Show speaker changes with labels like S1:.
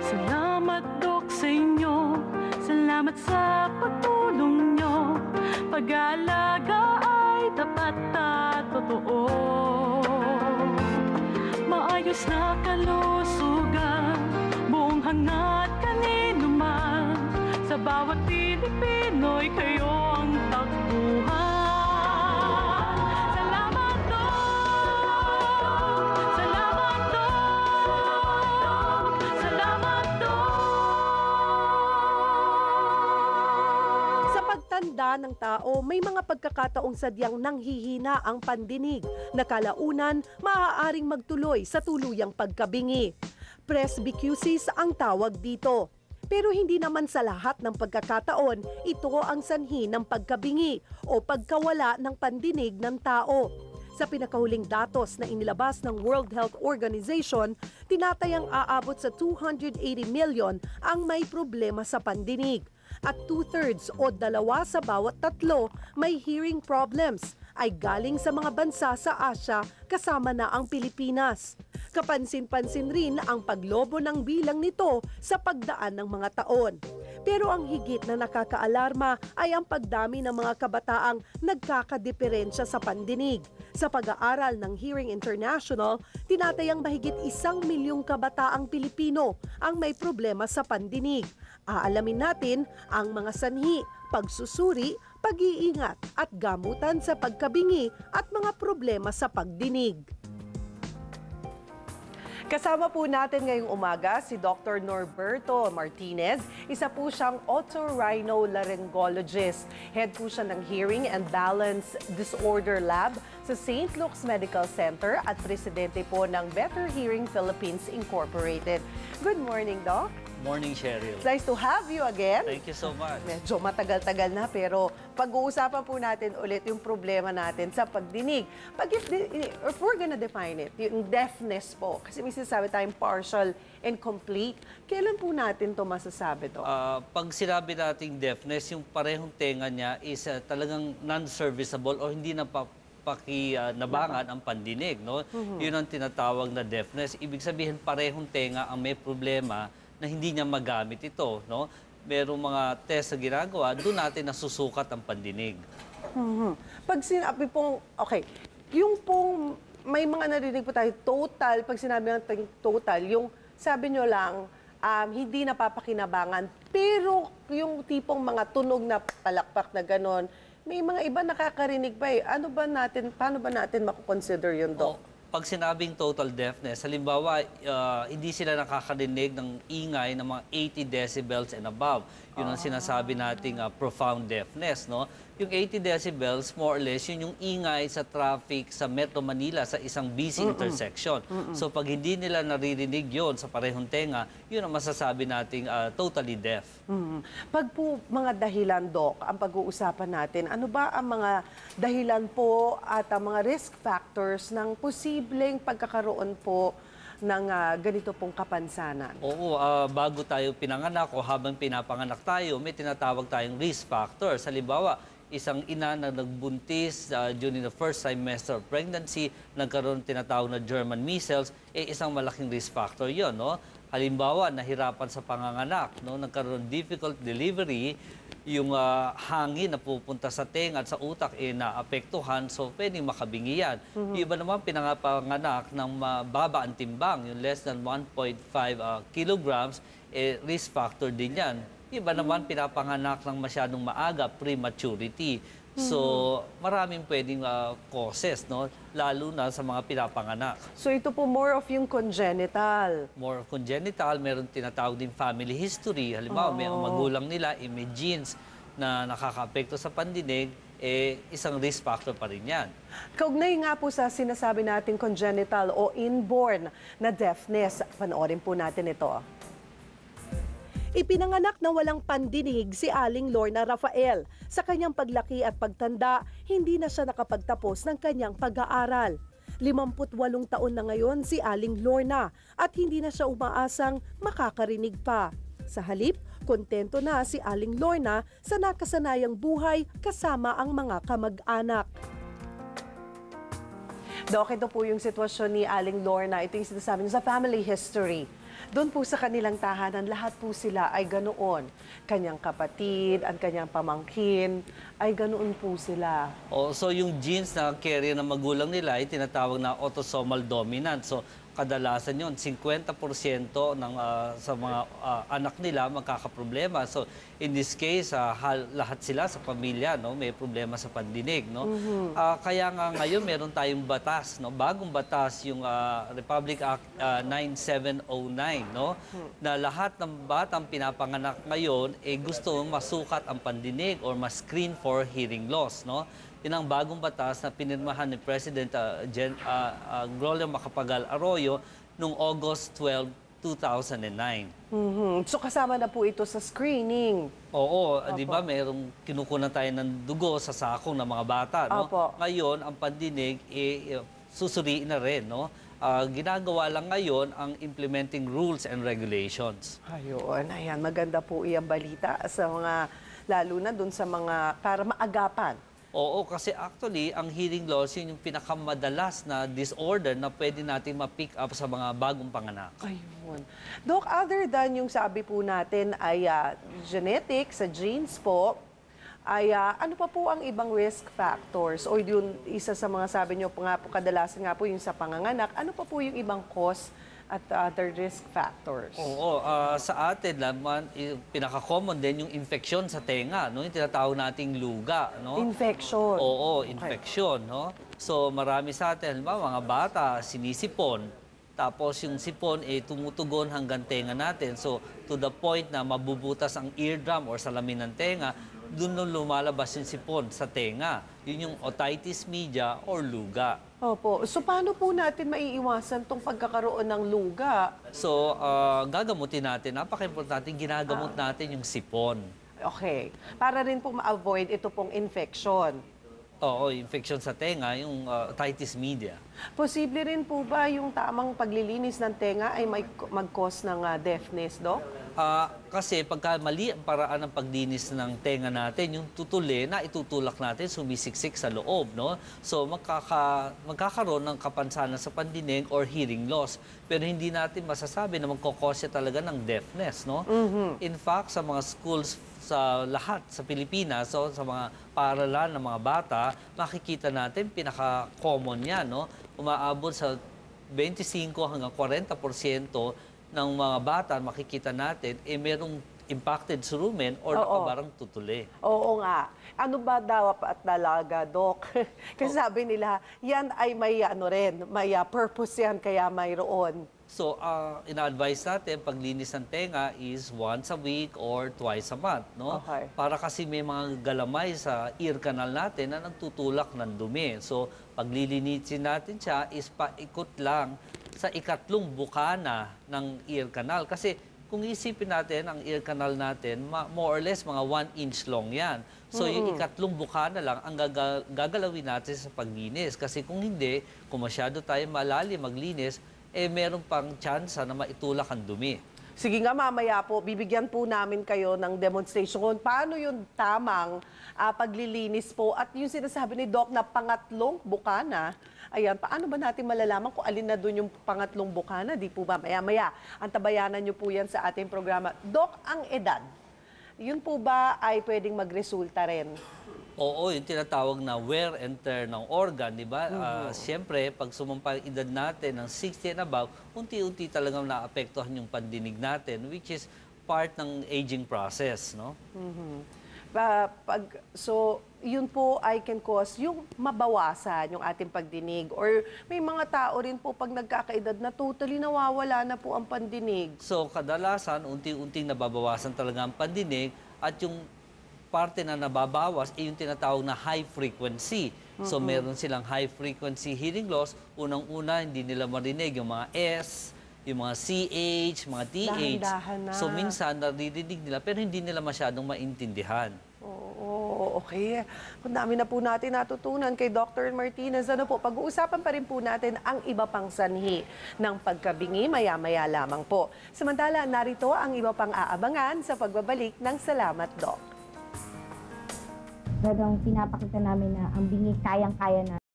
S1: Salamat, Dok, sa inyo. Salamat sa pagtulong nyo. Pag-aalaga ay tapat at totoo. Maayos na kalusugan, buong hangat kanino man. Sa bawat Pilipino'y kayo ang takbuhan. Salamat, Dok! Salamat, Dok! Salamat, Dok!
S2: Sa pagtanda ng tao, may mga pagkakataong sadyang nanghihina ang pandinig na kalaunan maaaring magtuloy sa tuluyang pagkabingi. Presbycusis ang tawag dito. Pero hindi naman sa lahat ng pagkakataon ito ang sanhi ng pagkabingi o pagkawala ng pandinig ng tao. Sa pinakahuling datos na inilabas ng World Health Organization, tinatayang aabot sa 280 million ang may problema sa pandinig. At 2/3 o 2 sa bawat 3 may hearing problems ay galing sa mga bansa sa Asia kasama na ang Pilipinas. Kapansin-pansin rin ang paglobo ng bilang nito sa pagdaan ng mga taon. Pero ang higit na nakakaalarma ay ang pagdami ng mga kabataang nagkakadiferensya sa pandinig. Sa pag-aaral ng Hearing International, tinatayang mahigit 1 milyong kabataang Pilipino ang may problema sa pandinig. Aalamin natin ang mga sanhi, pagsusuri, pag-iingat at gamutan sa pagkabingi at mga problema sa pagdinig. Kasama po natin ngayong umaga si Dr. Norberto Martinez. Isa po siyang otorhinolaryngologist. Head po siya ng Hearing and Balance Disorder Lab sa St. Luke's Medical Center at presidente po ng Better Hearing Philippines Incorporated. Good morning, Doc.
S3: Morning, Cheryl.
S2: It's nice to have you again.
S3: Thank you so much.
S2: Medyo matagal-tagal na pero pag-uusapan po natin ulit yung problema natin sa pagdinig. If we're gonna define it, yung deafness po, kasi may sinasabi tayong partial and complete, kailan po natin to masasabi to?
S3: Pag sinabi nating deafness, yung parehong tenga niya is talagang non-serviceable o hindi na pakinabangan ang pandinig. No? Yun ang tinatawag na deafness. Ibig sabihin, parehong tenga ang may problema na hindi niya magamit ito, no? Merong mga test na ginagawa, doon natin nasusukat ang pandinig.
S2: Pag sinabi pong, okay, yung pong, may mga narinig po tayo, total, pag sinabi natin total, yung sabi nyo lang, hindi napapakinabangan, pero yung tipong mga tunog na palakpak na ganon, may mga iba nakakarinig pa eh. Paano ba natin makukonsider yun, Doc?
S3: Pag sinabing total deafness, halimbawa, hindi sila nakakarinig ng ingay ng mga 80 decibels and above. Yun ang sinasabi nating profound deafness. No? Yung 80 decibels, more or less, yun yung ingay sa traffic sa Metro Manila sa isang busy intersection. So pag hindi nila naririnig yun sa parehong tenga, yun ang masasabi nating totally deaf.
S2: Pag po mga dahilan, Doc, ang pag-uusapan natin, ano ba ang mga dahilan po at ang mga risk factors ng posibleng pagkakaroon po ng ganito pong kapansanan?
S3: Oo, bago tayo pinanganak o habang pinapanganak tayo, may tinatawag tayong risk factors. Halimbawa, isang ina na nagbuntis during the first trimester of pregnancy, nagkaroon tinatawag na German measles, isang malaking risk factor yon, no? Halimbawa, nahirapan sa panganganak, no? Nagkaroon difficult delivery, yung hangin na pupunta sa tenga at sa utak naapektuhan, so pwedeng makabingi yan. Yung iba naman pinangapanganak ng mababa ang timbang, yung less than 1.5 kilograms, risk factor din yan. Iba naman pinapanganak ng masyadong maaga, prematurity. So, maraming pwedeng causes, no? Lalo na sa mga pinapanganak.
S2: So, ito po more of yung congenital.
S3: More of congenital, meron tinatawag din family history. Halimbawa, may ang magulang nila, may genes na nakaka-apekto sa pandinig, isang risk factor pa rin yan.
S2: Kaugnay nga po sa sinasabi natin congenital o inborn na deafness, panoorin po natin ito. Ipinanganak na walang pandinig si Aling Lorna Rafael. Sa kanyang paglaki at pagtanda, hindi na siya nakapagtapos ng kanyang pag-aaral. 58 taon na ngayon si Aling Lorna at hindi na siya umaasang makakarinig pa. Sa halip, kontento na si Aling Lorna sa nakasanayang buhay kasama ang mga kamag-anak. Dok, ito po yung sitwasyon ni Aling Lorna. Ito yung sinasabi niya sa family history. Doon po sa kanilang tahanan, lahat po sila ay ganoon. Kanyang kapatid, ang kanyang pamangkin, ay ganoon po sila.
S3: So yung genes na carrier ng magulang nila ay tinatawag na autosomal dominant. So kadalasan yon 50% ng sa mga anak nila magkakaproblema. So in this case, lahat sila sa pamilya may problema sa pandinig, no. Kaya nga ngayon meron tayong batas, no, bagong batas, yung Republic Act 9709, no, na lahat ng batang pinapanganak ngayon gusto masukat ang pandinig or ma-screen for hearing loss, no. Yun ang bagong batas na pinirmahan ni President Gloria Macapagal Arroyo noong August 12, 2009.
S2: So kasama na po ito sa screening.
S3: Oo, di ba merong kinukunan tayo ng dugo sa sakong ng mga bata, no?
S2: Opo.
S3: Ngayon, ang pandinig susuriin na rin, no? Ginagawa lang ngayon ang implementing rules and regulations.
S2: Ayun, ayan, maganda po iyang balita sa mga, lalo na dun sa mga, para maagapan.
S3: Oo, kasi actually, ang hearing loss, yun yung pinakamadalas na disorder na pwede natin ma-pick up sa mga bagong panganak.
S2: Ayun. Doc, other than yung sabi po natin ay genetic, sa genes po, ay ano pa po ang ibang risk factors? O yun, isa sa mga sabi nyo nga po, kadalasan nga po yung sa panganganak, ano pa po yung ibang cause at other risk factors?
S3: Oo, sa atin naman, pinaka-common din yung infection sa tenga, no? Yung tinatawag nating luga, no?
S2: Infection.
S3: Oo, infection, no? So marami sa atin, mga bata, sinisipon, tapos yung sipon tumutugon hanggang tenga natin. So to the point na mabubutas ang eardrum or salamin ng tenga, doon lumalabas yung sipon sa tenga. Yun yung otitis media or luga.
S2: Opo. So, paano po natin maiiwasan itong pagkakaroon ng luga?
S3: So, gagamutin natin. Napaka-importante, ginagamot natin yung sipon.
S2: Okay. Para rin po ma-avoid ito pong infection.
S3: Oo, infection sa tenga, yung otitis media.
S2: Posible rin po ba yung tamang paglilinis ng tenga ay mag-cause ng deafness, Doc?
S3: Kasi pagka mali ang paraan ng paglinis ng tenga natin, yung tutuli na itutulak natin sumisiksik sa loob, no? So magkakaroon ng kapansanan sa pandinig or hearing loss. Pero hindi natin masasabi na magkokosya talaga ng deafness, no? In fact, sa mga schools sa lahat sa Pilipinas, so sa mga paaralan ng mga bata, makikita natin pinaka-common yan, no? Umaabot sa 25 hanggang 40% ng mga bata, makikita natin, merong impacted cerumen or nakabarang tutuli.
S2: Oo nga. Ano ba dapat talaga, Doc? Kasi sabi nila, yan ay may may purpose yan, kaya mayroon.
S3: So, ina-advise natin, paglinis ng tenga is once a week or twice a month, no?
S2: Okay.
S3: Para kasi may mga galamay sa ear canal natin na nagtutulak ng dumi. So, paglilinisin natin siya is paikot lang sa ikatlong bukana ng ear canal. Kasi kung isipin natin, ang ear canal natin, more or less mga 1 inch long yan. So yung ikatlong bukana lang ang gagalawin natin sa paglinis. Kasi kung hindi, kung masyado tayo malalim maglinis, meron pang tsansa na maitulak ang dumi.
S2: Sige nga, mamaya po, bibigyan po namin kayo ng demonstration kung paano yung tamang paglilinis po. At yung sinasabi ni Doc na pangatlong bukana, ayan, paano ba natin malalaman kung alin na doon yung pangatlong bukana? Di po ba? Maya-maya, antabayanan nyo po yan sa ating programa. Doc, ang edad, yun po ba ay pwedeng magresulta rin?
S3: Oo, yung tinatawag na wear and tear ng organ, di ba? Siyempre, pag sumampa yung edad natin ng 60 and above, unti-unti talagang naapektuhan yung pandinig natin, which is part ng aging process, no?
S2: So, yun po ay can cause yung mabawasan yung ating pagdinig. Or may mga tao rin po pag nagkakaedad na totally nawawala na po ang pandinig.
S3: So, kadalasan, unti-unting nababawasan talaga ang pandinig at yung parte na nababawas yung tinatawag na high frequency. So, meron silang high frequency hearing loss. Unang-una, hindi nila marinig yung mga S, yung mga CH, mga TH.
S2: Dahan-dahan na.
S3: So, minsan, naririnig nila pero hindi nila masyadong maintindihan.
S2: Oo, okay. Kung dami na po natin natutunan kay Dr. Martinez, ano po, pag-uusapan pa rin po natin ang iba pang sanhi ng pagkabingi, maya-maya lamang po. Samantala, narito ang iba pang aabangan sa pagbabalik ng Salamat, Doc.
S4: Talagang pinapakita namin na ang bingi kayang-kaya namin.